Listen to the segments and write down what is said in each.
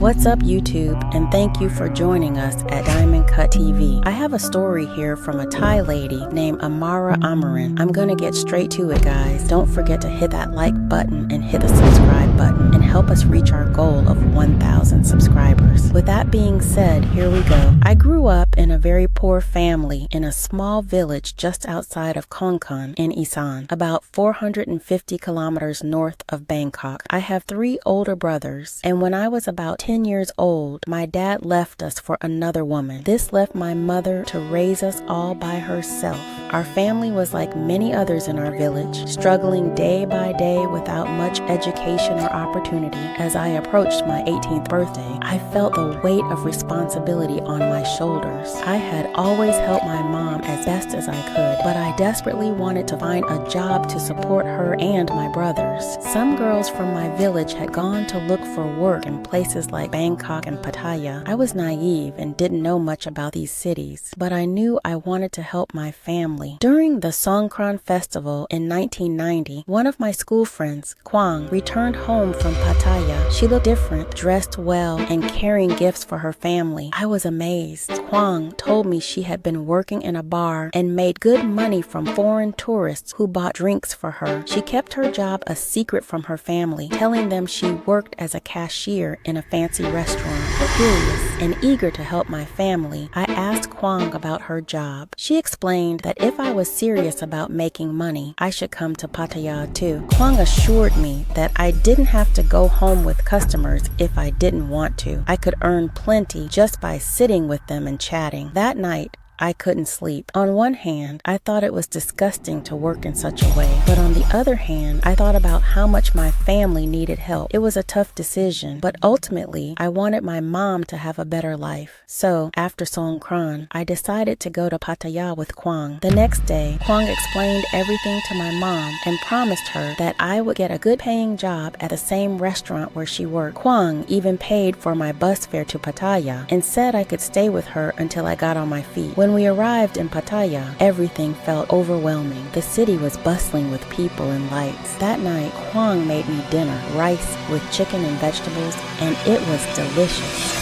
What's up YouTube, and thank you for joining us at Diamond Cut TV. I have a story here from a Thai lady named Amara Amarin. I'm gonna get straight to it, guys. Don't forget to hit that like button and hit the subscribe button and help us reach our goal of 1,000 subscribers. With that being said, here we go. I grew up in a very poor family in a small village just outside of Konkan in Isan, about 450 kilometers north of Bangkok. I have 3 older brothers, and when I was about 10 years old, my dad left us for another woman. This left my mother to raise us all by herself. Our family was like many others in our village, struggling day by day without much education or opportunity. As I approached my 18th birthday, I felt the weight of responsibility on my shoulders. I had always helped my mom as best as I could, but I desperately wanted to find a job to support her and my brothers. Some girls from my village had gone to look for work in places like Bangkok and Pattaya. I was naive and didn't know much about these cities, but I knew I wanted to help my family. During the Songkran festival in 1990, one of my school friends, Kwang, returned home from Pattaya. She looked different, dressed well, and carrying gifts for her family. I was amazed. Kwang told me she had been working in a bar and made good money from foreign tourists who bought drinks for her. She kept her job a secret from her family, telling them she worked as a cashier in a fancy restaurant. Curious and eager to help my family, I asked Kwang about her job. She explained that if I was serious about making money, I should come to Pattaya too. Kwang assured me that I didn't have to go home with customers if I didn't want to. I could earn plenty just by sitting with them and chatting. That night, I couldn't sleep. On one hand, I thought it was disgusting to work in such a way, but on the other hand, I thought about how much my family needed help. It was a tough decision, but ultimately, I wanted my mom to have a better life. So, after Songkran, I decided to go to Pattaya with Kwang. The next day, Kwang explained everything to my mom and promised her that I would get a good paying job at the same restaurant where she worked. Kwang even paid for my bus fare to Pattaya and said I could stay with her until I got on my feet. When we arrived in Pattaya, everything felt overwhelming. The city was bustling with people and lights. That night, Kwang made me dinner, rice with chicken and vegetables, and it was delicious.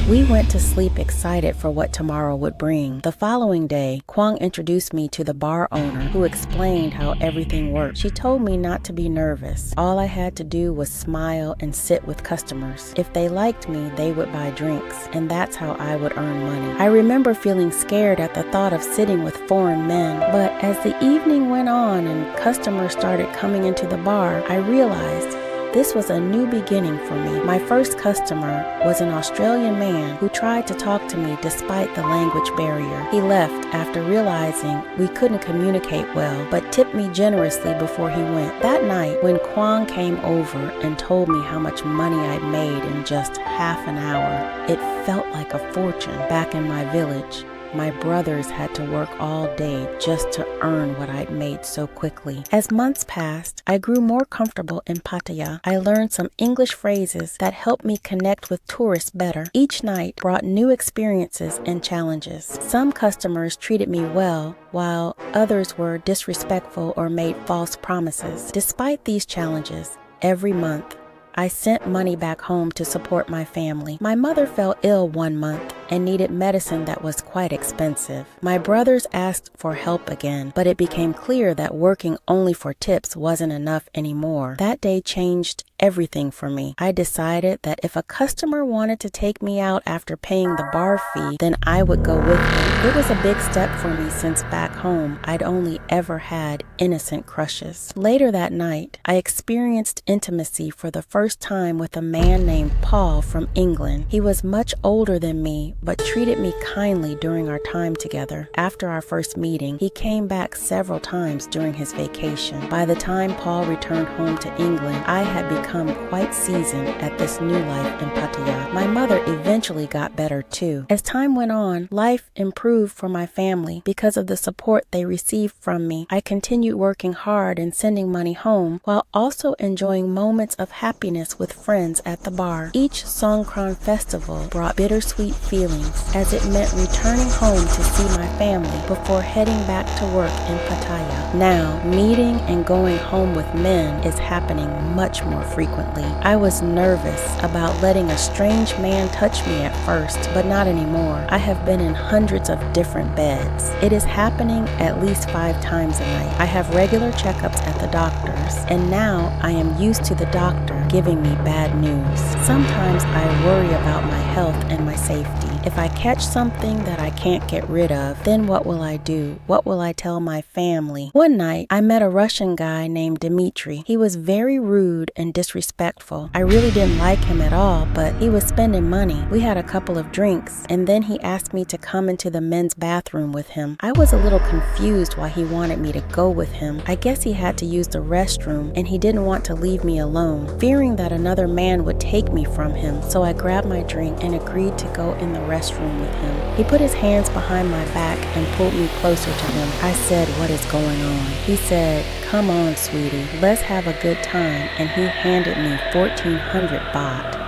We went to sleep excited for what tomorrow would bring. The following day, Kwang introduced me to the bar owner who explained how everything worked. She told me not to be nervous. All I had to do was smile and sit with customers. If they liked me, they would buy drinks, and that's how I would earn money. I remember feeling scared at the thought of sitting with foreign men, but as the evening went on and customers started coming into the bar, I realized this was a new beginning for me. My first customer was an Australian man who tried to talk to me despite the language barrier. He left after realizing we couldn't communicate well, but tipped me generously before he went. That night, when Kwang came over and told me how much money I'd made in just half an hour, it felt like a fortune. Back in my village, my brothers had to work all day just to earn what I'd made so quickly. As months passed, I grew more comfortable in Pattaya. I learned some English phrases that helped me connect with tourists better. Each night brought new experiences and challenges. Some customers treated me well, while others were disrespectful or made false promises. Despite these challenges, every month, I sent money back home to support my family. My mother fell ill one month and needed medicine that was quite expensive. My brothers asked for help again, but it became clear that working only for tips wasn't enough anymore. That day changed everything for me. I decided that if a customer wanted to take me out after paying the bar fee, then I would go with them. It was a big step for me since back home I'd only ever had innocent crushes. Later that night, I experienced intimacy for the first time with a man named Paul from England. He was much older than me, but treated me kindly during our time together. After our first meeting, he came back several times during his vacation. By the time Paul returned home to England, I had become quite seasoned at this new life in Pattaya. My mother eventually got better too. As time went on, life improved for my family. Because of the support they received from me, I continued working hard and sending money home, while also enjoying moments of happiness with friends at the bar. Each Songkran festival brought bittersweet feelings feelings, as it meant returning home to see my family before heading back to work in Pattaya. Now, meeting and going home with men is happening much more frequently. I was nervous about letting a strange man touch me at first, but not anymore. I have been in hundreds of different beds. It is happening at least 5 times a night. I have regular checkups at the doctor's, and now I am used to the doctor giving me bad news. Sometimes I worry about my health and my safety. If I catch something that I can't get rid of, then what will I do? What will I tell my family? One night, I met a Russian guy named Dmitry. He was very rude and disrespectful. I really didn't like him at all, but he was spending money. We had a couple of drinks, and then he asked me to come into the men's bathroom with him. I was a little confused why he wanted me to go with him. I guess he had to use the restroom, and he didn't want to leave me alone, fearing that another man would take me from him. So I grabbed my drink and agreed to go in the restroom with him. He put his hands behind my back and pulled me closer to him. I said, "What is going on?" He said, "Come on, sweetie, let's have a good time," and he handed me 1,400 baht.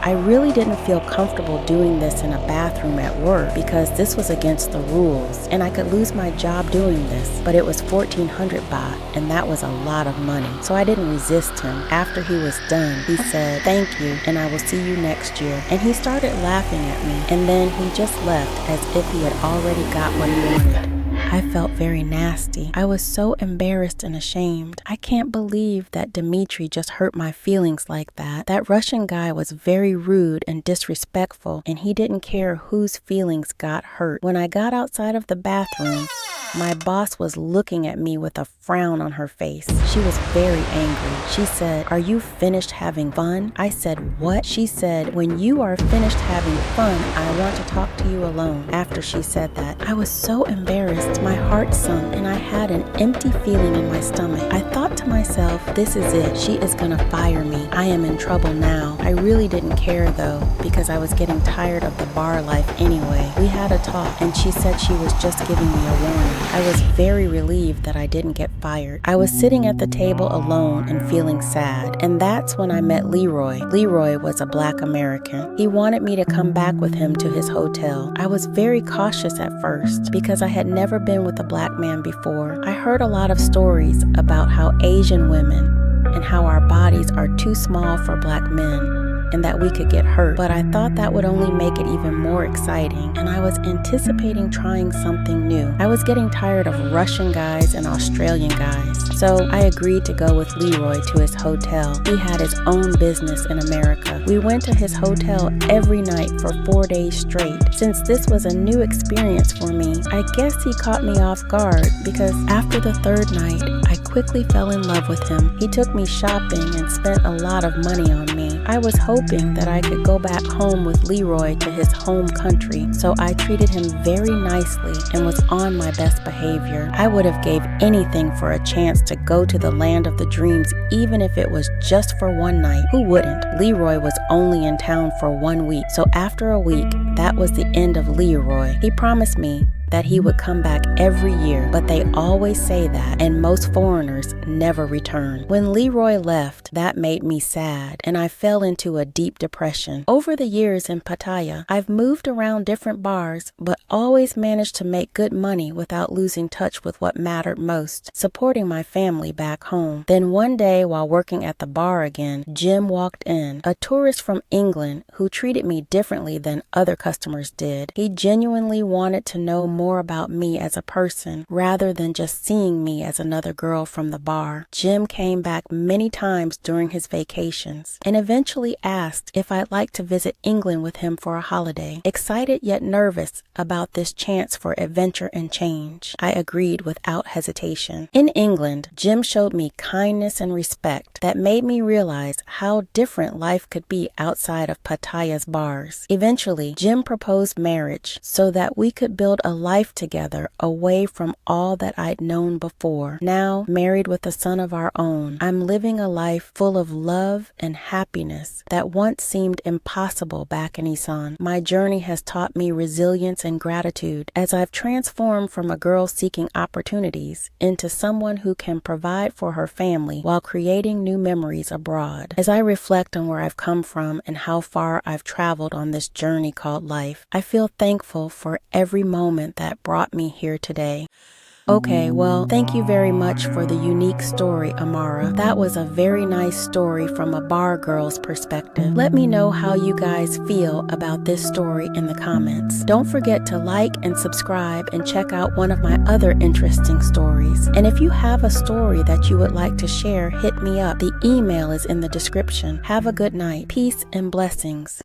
I really didn't feel comfortable doing this in a bathroom at work because this was against the rules and I could lose my job doing this, but it was 1,400 baht and that was a lot of money, so I didn't resist him. After he was done, he said, "Thank you and I will see you next year," and he started laughing at me, and then he just left as if he had already got what he wanted. I felt very nasty. I was so embarrassed and ashamed. I can't believe that Dmitry just hurt my feelings like that. That Russian guy was very rude and disrespectful, and he didn't care whose feelings got hurt. When I got outside of the bathroom, my boss was looking at me with a frown on her face. She was very angry. She said, "Are you finished having fun?" I said, "What?" She said, "When you are finished having fun, I want to talk to you alone." After she said that, I was so embarrassed. My heart sunk and I had an empty feeling in my stomach. I thought to myself, this is it. She is gonna fire me. I am in trouble now. I really didn't care though, because I was getting tired of the bar life anyway. We had a talk and she said she was just giving me a warning. I was very relieved that I didn't get fired. I was sitting at the table alone and feeling sad, and that's when I met Leroy. Leroy was a Black American. He wanted me to come back with him to his hotel. I was very cautious at first because I had never been with a Black man before. I heard a lot of stories about how Asian women and how our bodies are too small for Black men, and that we could get hurt, but I thought that would only make it even more exciting, and I was anticipating trying something new. I was getting tired of Russian guys and Australian guys, so I agreed to go with Leroy to his hotel. He had his own business in America. We went to his hotel every night for 4 days straight. Since this was a new experience for me, I guess he caught me off guard because after the 3rd night, I quickly fell in love with him. He took me shopping and spent a lot of money on me. I was hoping that I could go back home with Leroy to his home country, so I treated him very nicely and was on my best behavior. I would have gave anything for a chance to go to the land of the dreams, even if it was just for 1 night. Who wouldn't? Leroy was only in town for 1 week, so after a week, that was the end of Leroy. He promised me that he would come back every year, but they always say that, and most foreigners never return. When Leroy left, that made me sad, and I fell into a deep depression. Over the years in Pattaya, I've moved around different bars, but always managed to make good money without losing touch with what mattered most, supporting my family back home. Then one day, while working at the bar again, Jim walked in, a tourist from England who treated me differently than other customers did. He genuinely wanted to know more about me as a person rather than just seeing me as another girl from the bar. Jim came back many times during his vacations and eventually asked if I'd like to visit England with him for a holiday. Excited yet nervous about this chance for adventure and change, I agreed without hesitation. In England, Jim showed me kindness and respect that made me realize how different life could be outside of Pattaya's bars. Eventually, Jim proposed marriage so that we could build a life together away from all that I'd known before. Now, married with a son of our own, I'm living a life full of love and happiness that once seemed impossible back in Isan. My journey has taught me resilience and gratitude as I've transformed from a girl seeking opportunities into someone who can provide for her family while creating new memories abroad. As I reflect on where I've come from and how far I've traveled on this journey called life, I feel thankful for every moment that brought me here today. Okay, well, thank you very much for the unique story, Amara. That was a very nice story from a bar girl's perspective. Let me know how you guys feel about this story in the comments. Don't forget to like and subscribe and check out one of my other interesting stories. And if you have a story that you would like to share, hit me up. The email is in the description. Have a good night. Peace and blessings.